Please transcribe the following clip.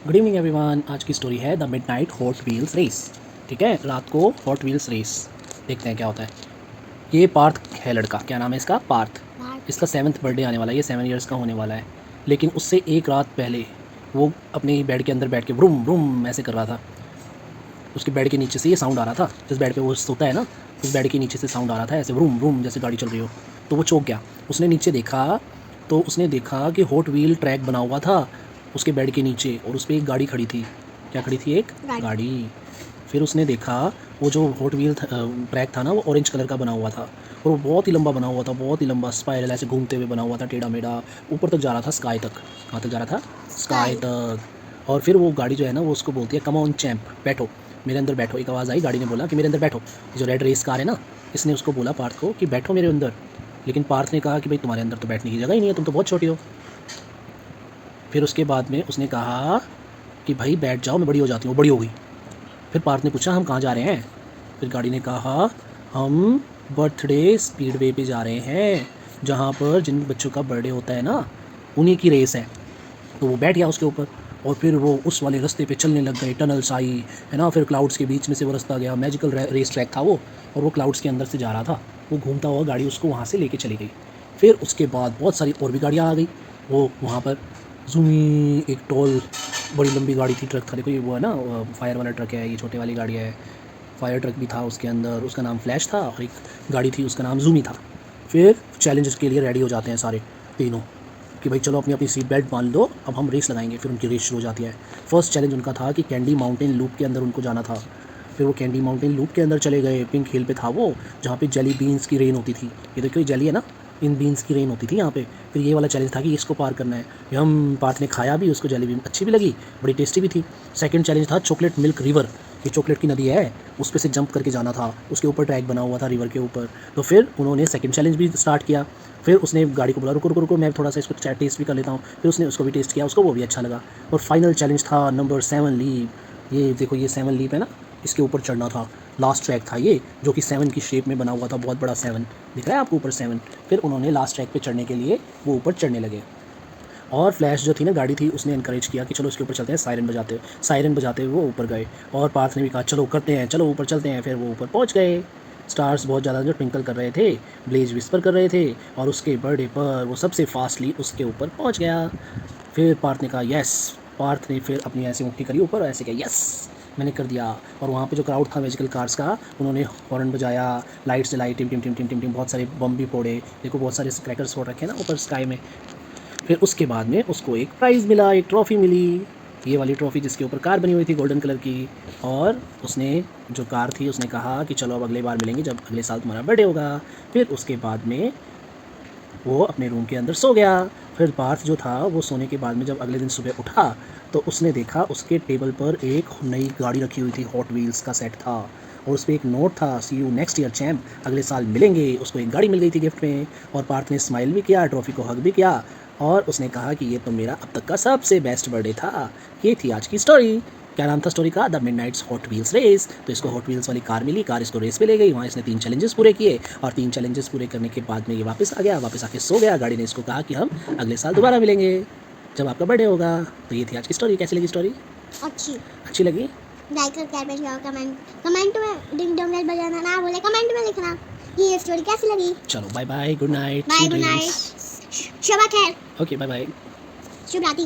Good evening everyone. आज की story है the midnight hot wheels race. ठीक है, रात को हॉट व्हील्स रेस देखते हैं क्या होता है। ये पार्थ है लड़का, क्या नाम है इसका? पार्थ। इसका 7th बर्थडे आने वाला है, ये 7 इयर्स का होने वाला है। लेकिन उससे एक रात पहले वो अपने बेड के अंदर बैठ के ब्रूम ब्रूम ऐसे कर रहा था। उसके बेड के नीचे से ये साउंड आ रहा था, जिस बेड पे वो सोता है ना, उस बेड के नीचे से साउंड आ रहा था ऐसे ब्रूम ब्रूम जैसे गाड़ी चल रही हो। तो वो चौंक गया। उसने नीचे देखा तो उसने देखा कि हॉट व्हील ट्रैक बना हुआ था उसके बेड के नीचे, और उस पर एक गाड़ी खड़ी थी। क्या खड़ी थी? एक गाड़ी। फिर उसने देखा वो जो हॉट व्हील ट्रैक था ना, वो ऑरेंज कलर का बना हुआ था, और वो बहुत ही लंबा बना हुआ था, बहुत ही लंबा स्पाइरल ऐसे घूमते हुए बना हुआ था, टेढ़ा मेढ़ा ऊपर तक जा रहा था, स्काई तक। कहाँ तक जा रहा था? स्काई तक। और फिर वो गाड़ी जो है ना, वो उसको बोलती है कम ऑन चैंप, बैठो मेरे अंदर बैठो। एक आवाज़ आई, गाड़ी ने बोला कि मेरे अंदर बैठो। जो रेड रेस कार है ना, इसने उसको बोला पार्थ को कि बैठो मेरे अंदर। लेकिन पार्थ ने कहा कि भाई तुम्हारे अंदर तो बैठने की जगह ही नहीं है, तुम तो बहुत छोटी हो। फिर उसके बाद में उसने कहा कि भाई बैठ जाओ, मैं बड़ी हो जाती हूँ। बड़ी हो गई। फिर पार्थ ने पूछा हम कहाँ जा रहे हैं? फिर गाड़ी ने कहा हम बर्थडे स्पीडवे पे जा रहे हैं, जहाँ पर जिन बच्चों का बर्थडे होता है ना, उन्हीं की रेस है। तो वो बैठ गया उसके ऊपर, और फिर वो उस वाले रास्ते पे चलने लग गए। टनल्स आई है ना, फिर क्लाउड्स के बीच में से वो रास्ता गया। मैजिकल रेस ट्रैक था वो, और वो क्लाउड्स के अंदर से जा रहा था। वो घूमता हुआ गाड़ी उसको वहाँ से लेके चली गई। फिर उसके बाद बहुत सारी और भी गाड़ियाँ आ गई। वो वहाँ पर जूमी एक टॉल बड़ी लंबी गाड़ी थी, ट्रक था। देखो ये वो है ना, फायर वाला ट्रक है, ये छोटे वाली गाड़ी है। फायर ट्रक भी था उसके अंदर, उसका नाम फ्लैश था, और एक गाड़ी थी उसका नाम जूमी था। फिर चैलेंज के लिए रेडी हो जाते हैं सारे तीनों कि भाई चलो अपनी अपनी सीट बेल्ट बांध लो, अब हम रेस लगाएंगे। फिर उनकी रेस शुरू हो जाती है। फर्स्ट चैलेंज उनका था कि कैंडी माउंटेन लूप के अंदर उनको जाना था। फिर वो कैंडी माउंटेन लूप के अंदर चले गए। पिंक हिल पे था वो, जहाँ पे जेली बीन्स की रेन होती थी। ये देखो ये जेली है ना, इन बीन्स की रेन होती थी यहाँ पे। फिर ये वाला चैलेंज था कि इसको पार करना है। हम पार्थ ने खाया भी, उसको जेली बीन अच्छी भी लगी, बड़ी टेस्टी भी थी। सेकंड चैलेंज था चॉकलेट मिल्क रिवर, ये चॉकलेट की नदी है, उस पे से जंप करके जाना था। उसके ऊपर ट्रैक बना हुआ था रिवर के ऊपर। तो फिर उन्होंने सेकंड चैलेंज भी स्टार्ट किया। फिर उसने गाड़ी को बोला रुको रुको रुको, मैं थोड़ा सा इसको टेस्ट भी कर लेता हूँ। फिर उसने उसको भी टेस्ट किया, उसको वो भी अच्छा लगा। और फाइनल चैलेंज था नंबर 7 लीप। ये देखो ये 7 लीप है ना, इसके ऊपर चढ़ना था। लास्ट ट्रैक था ये, जो कि 7 की शेप में बना हुआ था, बहुत बड़ा 7 दिख रहा है आपको ऊपर 7। फिर उन्होंने लास्ट ट्रैक पे चढ़ने के लिए वो ऊपर चढ़ने लगे। और फ्लैश जो थी ना गाड़ी थी, उसने इनकरेज किया कि चलो इसके ऊपर चलते हैं। सायरन बजाते हुए वो ऊपर गए। और पार्थ ने भी कहा चलो करते हैं, चलो ऊपर चलते हैं। फिर वो ऊपर पहुंच गए। स्टार्स बहुत ज़्यादा जो ट्विंकल कर रहे थे, ब्लेज विस्पर कर रहे थे, और उसके बर्थडे पर वो सबसे फास्टली उसके ऊपर पहुंच गया। फिर पार्थ ने कहा यस। पार्थ ने फिर अपनी ऐसी मुट्ठी करी ऊपर, ऐसे कहा यस मैंने कर दिया। और वहाँ पे जो क्राउड था मैजिकल कार्स का, उन्होंने हॉर्न बजाया, लाइट्स जलाई, टिम टिम टिम टिम टिम टिम, बहुत सारे बम भी फोड़े। देखो बहुत सारे क्रैकर्स फोड़ रखे हैं ना ऊपर स्काई में। फिर उसके बाद में उसको एक प्राइज़ मिला, एक ट्रॉफ़ी मिली, ये वाली ट्रॉफ़ी जिसके ऊपर कार बनी हुई थी गोल्डन कलर की। और उसने जो कार थी, उसने कहा कि चलो अब अगले बार मिलेंगे जब अगले साल तुम्हारा बर्थडे होगा। फिर उसके बाद में वो अपने रूम के अंदर सो गया। फिर पार्थ जो था वो सोने के बाद में जब अगले दिन सुबह उठा, तो उसने देखा उसके टेबल पर एक नई गाड़ी रखी हुई थी, हॉट व्हील्स का सेट था, और उस पर एक नोट था सी यू नेक्स्ट ईयर चैम्प, अगले साल मिलेंगे। उसको एक गाड़ी मिल गई थी गिफ्ट में। और पार्थ ने स्माइल भी किया, ट्रॉफ़ी को हग भी किया, और उसने कहा कि ये तो मेरा अब तक का सबसे बेस्ट बर्थडे था। ये थी आज की स्टोरी। क्या नाम था स्टोरी का? The midnights hot wheels race. तो इसको हॉट व्हील्स वाली कार मिली, कार इसको रेस पे ले गई। वहाँ इसने 3 चैलेंजेस पूरे किए, और 3 चैलेंजेस पूरे करने के बाद में ये वापस आ गया। वापस आके सो गया। गाड़ी ने इसको कहा कि हम अगले साल दोबारा मिलेंगे जब आपका बर्थडे होगा। तो ये थी आज की स्टोरी। कैसी लगी स्टोरी? अच्छी लगी? लाइक और कमेंट करो। कमेंट में डिंग डोंग बेल बजाना ना भूले, कमेंट में लिखना कि ये स्टोरी कैसी लगी। चलो bye bye, good night, bye, good night, शुभ खैर, ओके बाय बाय, शुभ रात्रि।